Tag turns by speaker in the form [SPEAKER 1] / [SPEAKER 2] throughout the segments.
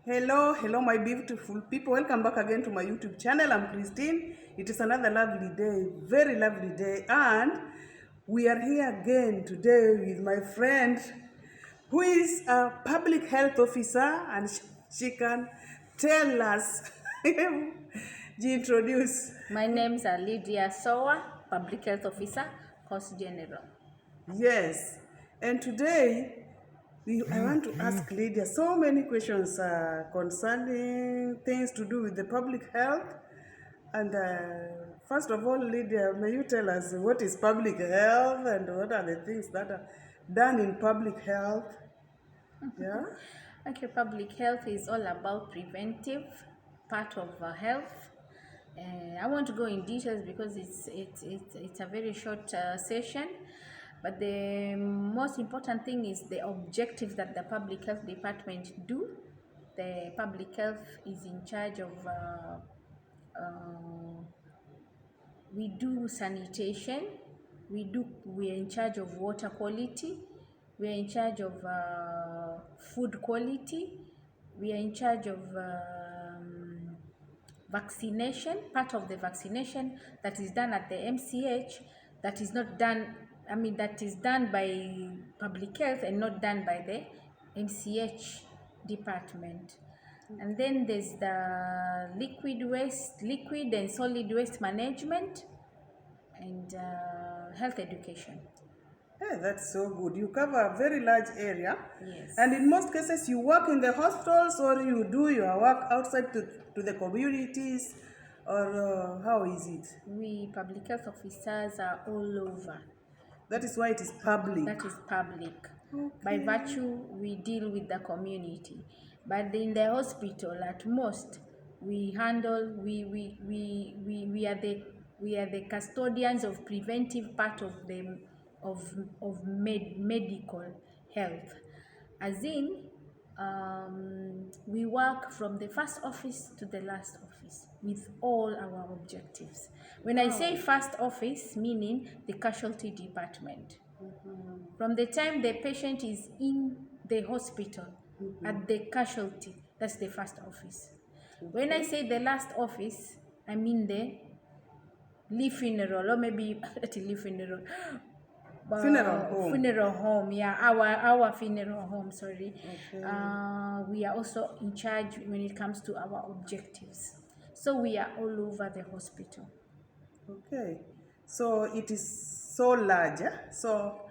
[SPEAKER 1] Hello, my beautiful people. Welcome back again to my YouTube channel. I'm Christine. It is another lovely day, very lovely day, and we are here again today with my friend who is a public health officer, and she can tell us. She introduce.
[SPEAKER 2] My name's Lydia Sowa, Public Health Officer, Coast General.
[SPEAKER 1] Yes, and today I want to ask Lydia so many questions concerning things to do with the public health. And first of all, Lydia, may you tell us what is public health and what are the things that are done in public health? Yeah.
[SPEAKER 2] Okay, public health is all about preventive part of health. I want to go in details because it's a very short session, but the most important thing is the objectives that the public health department do. The public health is in charge of we do sanitation, we are in charge of water quality, we are in charge of food quality, we are in charge of vaccination, part of the vaccination that is done at the MCH, that is not done, that is done by public health and not done by the MCH department. And then there's the liquid and solid waste management, and health education.
[SPEAKER 1] Hey, that's so good. You cover a very large area.
[SPEAKER 2] Yes.
[SPEAKER 1] And in most cases, you work in the hospitals or you do your work outside to the communities, or how is it?
[SPEAKER 2] We public health officers are all over.
[SPEAKER 1] That is why it is public.
[SPEAKER 2] That is public.
[SPEAKER 1] Okay.
[SPEAKER 2] By virtue, we deal with the community. But in the hospital, at most, we handle, we are the custodians of preventive part of the medical health. As in, we work from the first office to the last office with all our objectives. When I say first office, meaning the casualty department. From the time the patient is in the hospital at the casualty, that's the first office. When I say the last office, I mean the Lee Funeral, or maybe at Lee Funeral. Funeral home, yeah, our funeral home, sorry.
[SPEAKER 1] Okay.
[SPEAKER 2] We are also in charge when it comes to our objectives. So we are all over the hospital.
[SPEAKER 1] Okay, so it is so large. So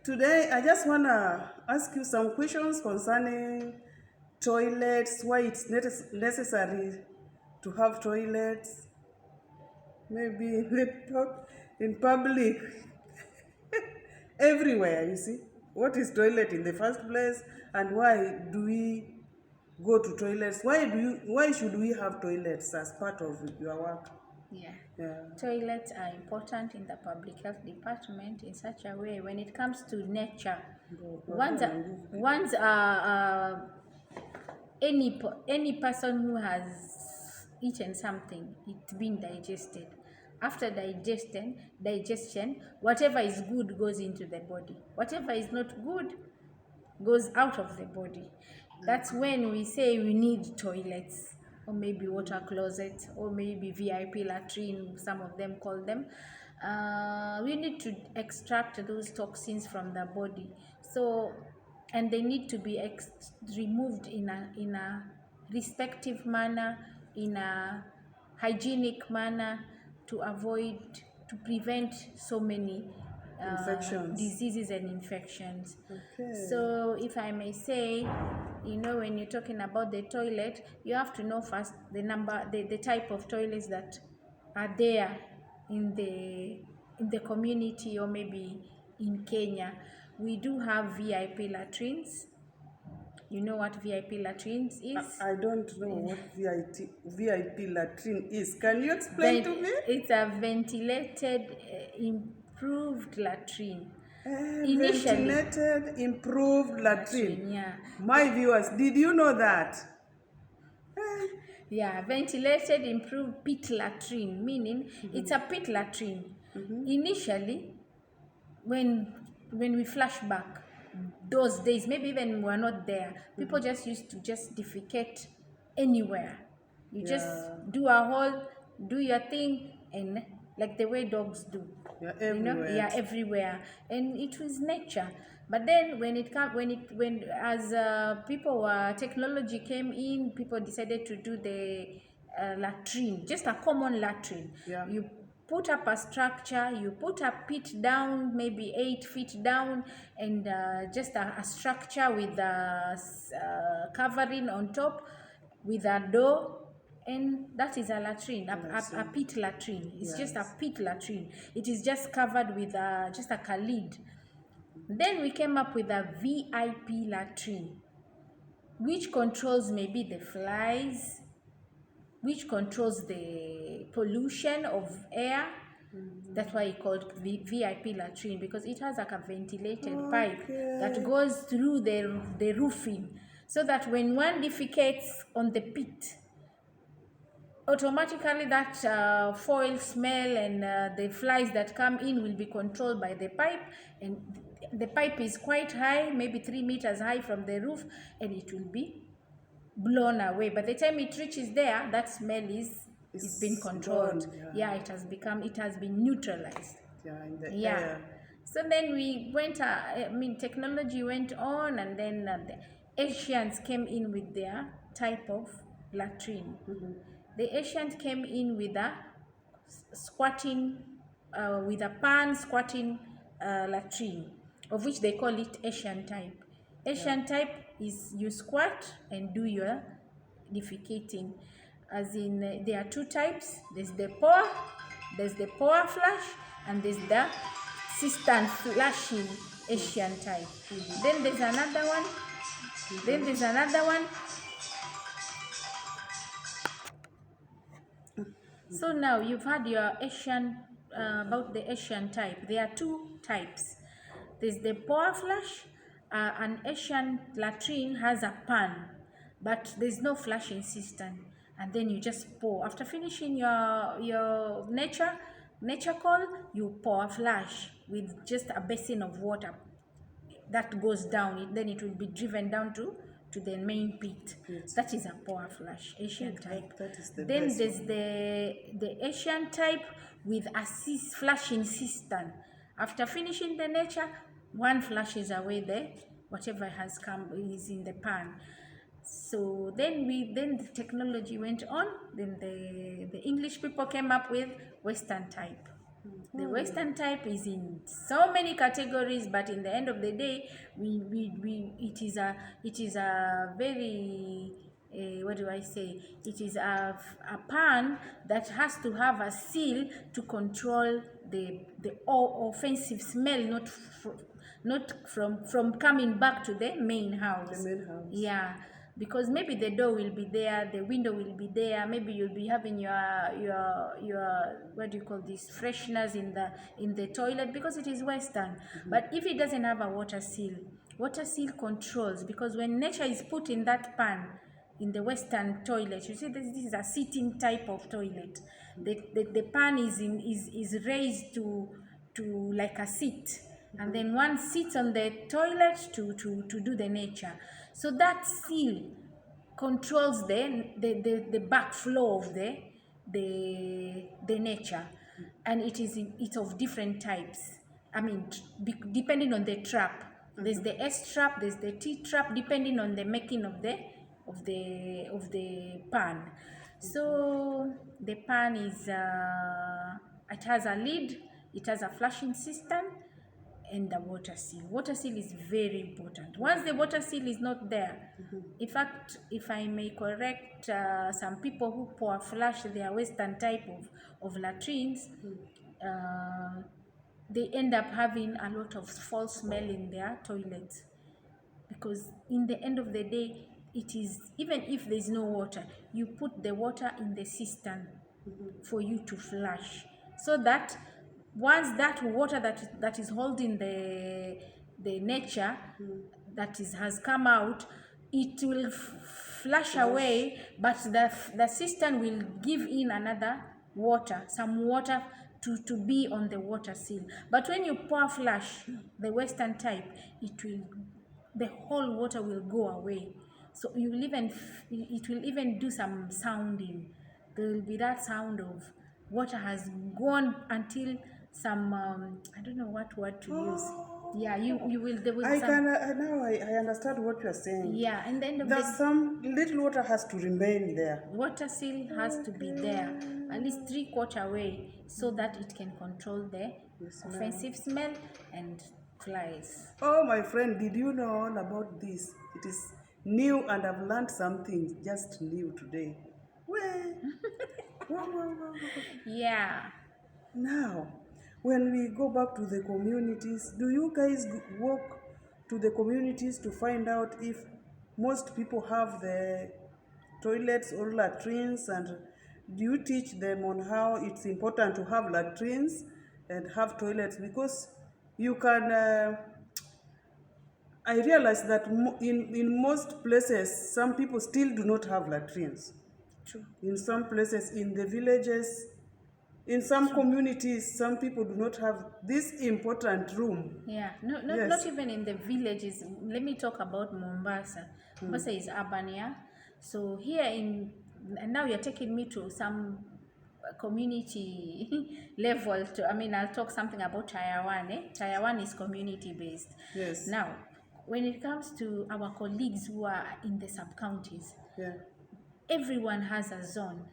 [SPEAKER 1] today I just want to ask you some questions concerning toilets, why it's necessary to have toilets, maybe in public, everywhere, you see. What is toilet in the first place, and why do we go to toilets? Why should we have toilets as part of your work?
[SPEAKER 2] Yeah. Toilets are important in the public health department in such a way when it comes to nature. Once any person who has eaten something, it's being digested. After digestion, whatever is good goes into the body. Whatever is not good goes out of the body. That's when we say we need toilets, or maybe water closet, or maybe VIP latrine, some of them call them. We need to extract those toxins from the body. So, and they need to be removed in a respective manner, in a hygienic manner, to prevent so many diseases and infections.
[SPEAKER 1] Okay.
[SPEAKER 2] So if I may say, when you're talking about the toilet, you have to know first the type of toilets that are there in the community, or maybe in Kenya. We do have VIP latrines. You know what VIP latrines is?
[SPEAKER 1] I don't know what VIP latrine is. Can you explain to me?
[SPEAKER 2] It's a ventilated, improved latrine.
[SPEAKER 1] Ventilated, improved latrine.
[SPEAKER 2] Yeah.
[SPEAKER 1] My viewers, did you know that?
[SPEAKER 2] Yeah, ventilated, improved pit latrine, meaning it's a pit latrine. Initially, when we flash back, those days, maybe even we're not there, people just used to just defecate anywhere. You just
[SPEAKER 1] Yeah.
[SPEAKER 2] do a hole, do your thing, and like the way dogs do.
[SPEAKER 1] Yeah,
[SPEAKER 2] You know,
[SPEAKER 1] everywhere.
[SPEAKER 2] yeah, everywhere, and it was nature. But then when it come when as people were technology came in, people decided to do the latrine, just a common latrine.
[SPEAKER 1] Yeah.
[SPEAKER 2] You put up a structure, you put a pit down, maybe 8 feet down, and just a structure with a covering on top, with a door, and that is a latrine, a pit latrine. It's just a
[SPEAKER 1] Yes.
[SPEAKER 2] pit latrine. It is just covered with just like a lid. Then we came up with a VIP latrine, which controls maybe the flies, which controls the pollution of air. That's why it called VIP latrine, because it has like a ventilated pipe that
[SPEAKER 1] Okay.
[SPEAKER 2] goes through the roofing, so that when one defecates on the pit, automatically that foul smell and the flies that come in will be controlled by the pipe, and the pipe is quite high, maybe 3 meters high from the roof, and it will be blown away. By the time it reaches there, that smell is been controlled.
[SPEAKER 1] Gone,
[SPEAKER 2] Yeah, it has been neutralized.
[SPEAKER 1] Yeah, in the
[SPEAKER 2] Yeah.
[SPEAKER 1] air.
[SPEAKER 2] So then we went, technology went on, and then the Asians came in with their type of latrine. The Asians came in with a squatting, with a pan squatting latrine, of which they call it Asian type. Asian type is you squat and do your defecating. As in, there are two types. There's the pour flush, and there's the cistern flushing Asian type. Then there's another one. So now you've had your Asian, about the Asian type. There are two types. There's the pour flush. An Asian latrine has a pan, but there's no flushing system. And then you just pour. After finishing your nature call, you pour flush with just a basin of water that goes down. Then it will be driven down to the main pit. That is a pour flush Asian type.
[SPEAKER 1] That is the
[SPEAKER 2] Then
[SPEAKER 1] best
[SPEAKER 2] there's
[SPEAKER 1] one.
[SPEAKER 2] the Asian type with a flushing system. After finishing the nature, one flushes away the whatever has come is in the pan. So then the technology went on. Then the English people came up with Western type. The Western type is in so many categories, but in the end of the day, it is a very, what do I say? It is a pan that has to have a seal to control the offensive smell, not from coming back to the main house.
[SPEAKER 1] The main house.
[SPEAKER 2] Yeah, because maybe the door will be there, the window will be there, maybe you'll be having your what do you call this, fresheners in the toilet, because it is Western. But if it doesn't have a water seal controls, because when nature is put in that pan in the Western toilet, you see this is a sitting type of toilet. The pan is raised to like a seat, and then one sits on the toilet to do the nature. So that seal controls the backflow of the nature, and it's of different types. I mean, depending on the trap. There's the S trap, there's the T trap, depending on the making of the pan. So the pan is it has a lid, it has a flushing system, and the water seal. Water seal is very important. Once the water seal is not there, in fact, if I may correct some people who pour flush their Western type of latrines, they end up having a lot of foul smell in their toilets, because in the end of the day, it is, even if there's no water, you put the water in the cistern for you to flush, so that once that water that is holding the nature has come out, it will flush away, but the cistern will give in another water, some water to be on the water seal. But when you pour flush, the Western type, the whole water will go away. So you will it will even do some sounding. There will be that sound of water has gone until some I don't know what word to use. Yeah, you will there will
[SPEAKER 1] I
[SPEAKER 2] some,
[SPEAKER 1] can now I understand what you are saying.
[SPEAKER 2] yeah, and the end of
[SPEAKER 1] That
[SPEAKER 2] the
[SPEAKER 1] some little water has to remain there.
[SPEAKER 2] water seal has to be there at least 3/4 way so that it can control the offensive smell and flies.
[SPEAKER 1] Oh, my friend, did you know all about this? It is new, and I've learned something just new today. Well, wow.
[SPEAKER 2] Yeah.
[SPEAKER 1] Now, when we go back to the communities, do you guys walk to the communities to find out if most people have the toilets or latrines, and do you teach them on how it's important to have latrines and have toilets? Because you can I realize that in most places some people still do not have latrines.
[SPEAKER 2] True.
[SPEAKER 1] In some places, in the villages, in some communities, some people do not have this important room.
[SPEAKER 2] Yeah, no, not,
[SPEAKER 1] Yes.
[SPEAKER 2] not even in the villages. Let me talk about Mombasa. Mombasa is urban, yeah. So here and now you're taking me to some community level. I'll talk something about Taiwan. Taiwan is community based.
[SPEAKER 1] Yes.
[SPEAKER 2] Now, when it comes to our colleagues who are in the sub counties,
[SPEAKER 1] Yeah.
[SPEAKER 2] everyone has a zone,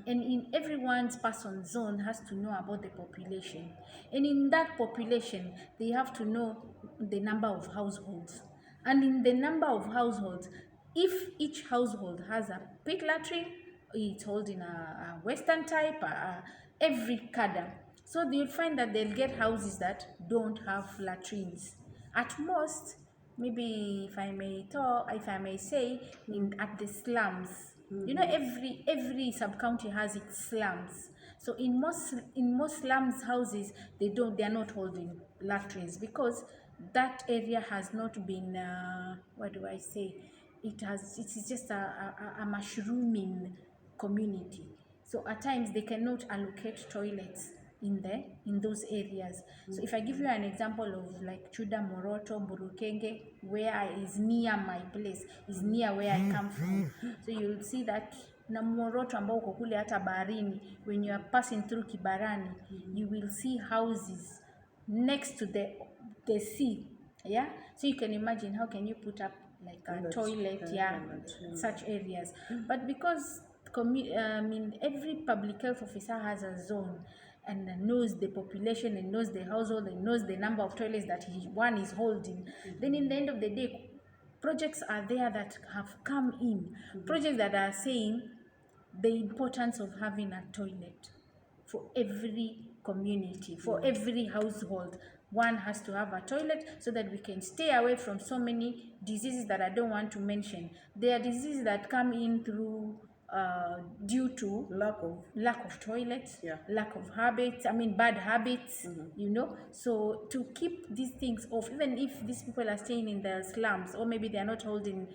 [SPEAKER 2] and in everyone's person zone has to know about the population, and in that population they have to know the number of households, and in the number of households, if each household has a pit latrine, it's holding a Western type, every cadre, so you'll find that they'll get houses that don't have latrines. At most, maybe if I may say, at the slums. You know, every sub county has its slums. So in most slums houses, they are not holding latrines because that area has not been what do I say? It is just a mushrooming community. So at times they cannot allocate toilets in those areas. So if I give you an example of like Chuda Moroto, Burukenge, where is near my place, is near where I come from. So you'll see that na Moroto ambao uko kule hata baharini, when you are passing through Kibarani, you will see houses next to the sea. Yeah, so you can imagine how can you put up like a toilet, such areas. But because every public health officer has a zone and knows the population and knows the household and knows the number of toilets that one is holding, then in the end of the day, projects are there that have come in, projects that are saying the importance of having a toilet for every community, for every household. One has to have a toilet so that we can stay away from so many diseases that I don't want to mention. There are diseases that come in through due to lack of toilets, lack of habits, bad habits, So to keep these things off, even if these people are staying in the slums or maybe they are not holding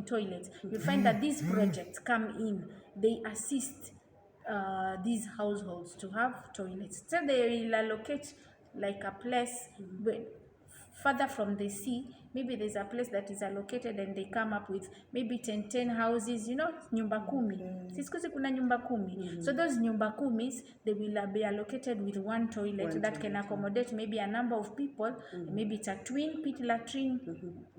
[SPEAKER 2] toilets, you find that these projects come in, they assist these households to have toilets. So they will allocate like a place further from the sea. Maybe there's a place that is allocated and they come up with maybe 10 houses, nyumba kumi. Siku hizi kuna nyumba kumi. So those nyumba kumis, they will be allocated with one toilet that can accommodate maybe a number of people. Maybe it's a twin pit latrine,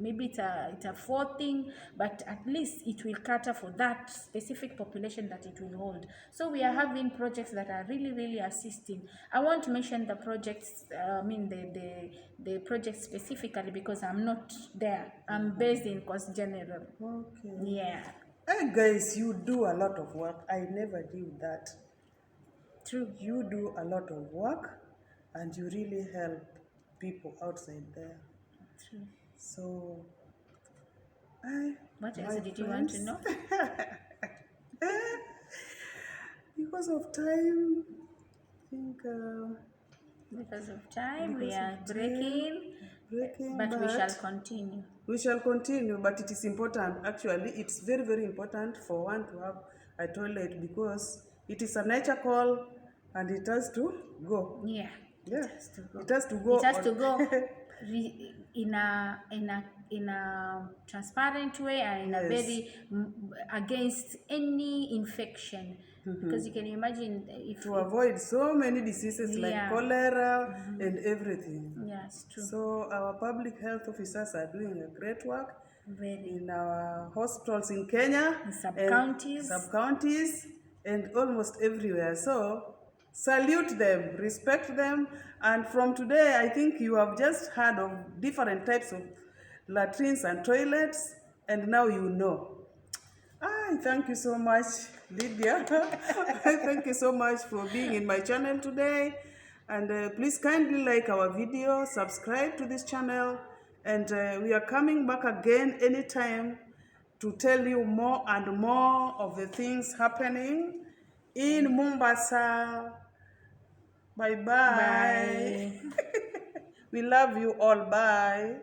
[SPEAKER 2] maybe it's a fourth thing, but at least it will cater for that specific population that it will hold. So we are having projects that are really, really assisting. I won't mention the projects, the projects specifically because I'm not there. I'm based in Coast General.
[SPEAKER 1] Okay.
[SPEAKER 2] Yeah.
[SPEAKER 1] Hey guys, you do a lot of work. I never did that.
[SPEAKER 2] True.
[SPEAKER 1] You do a lot of work and you really help people outside there.
[SPEAKER 2] True.
[SPEAKER 1] So,
[SPEAKER 2] what else did you want to know?
[SPEAKER 1] Because of time, I think.
[SPEAKER 2] Because of time, we are breaking, but we shall continue.
[SPEAKER 1] We shall continue, but it is important. Actually, it's very, very important for one to have a toilet because it is a nature call and it has to go.
[SPEAKER 2] Yeah.
[SPEAKER 1] Yeah,
[SPEAKER 2] It has to go.
[SPEAKER 1] it has to go.
[SPEAKER 2] It has to
[SPEAKER 1] on-
[SPEAKER 2] go in a transparent way and in a
[SPEAKER 1] Yes.
[SPEAKER 2] very against any infection, because you can imagine if
[SPEAKER 1] To avoid so many diseases like
[SPEAKER 2] Yeah.
[SPEAKER 1] cholera and everything.
[SPEAKER 2] yeah, it's true.
[SPEAKER 1] So our public health officers are doing a great work
[SPEAKER 2] Very
[SPEAKER 1] in our hospitals in Kenya,
[SPEAKER 2] In sub-counties.
[SPEAKER 1] sub-counties, and almost everywhere. So salute them, respect them, and from today, I think you have just heard of different types of latrines and toilets, and now you know. Thank you so much, Lydia. Thank you so much for being in my channel today. And please kindly like our video, subscribe to this channel, and we are coming back again anytime to tell you more and more of the things happening in Mombasa. Bye-bye.
[SPEAKER 2] Bye.
[SPEAKER 1] We love you all. Bye.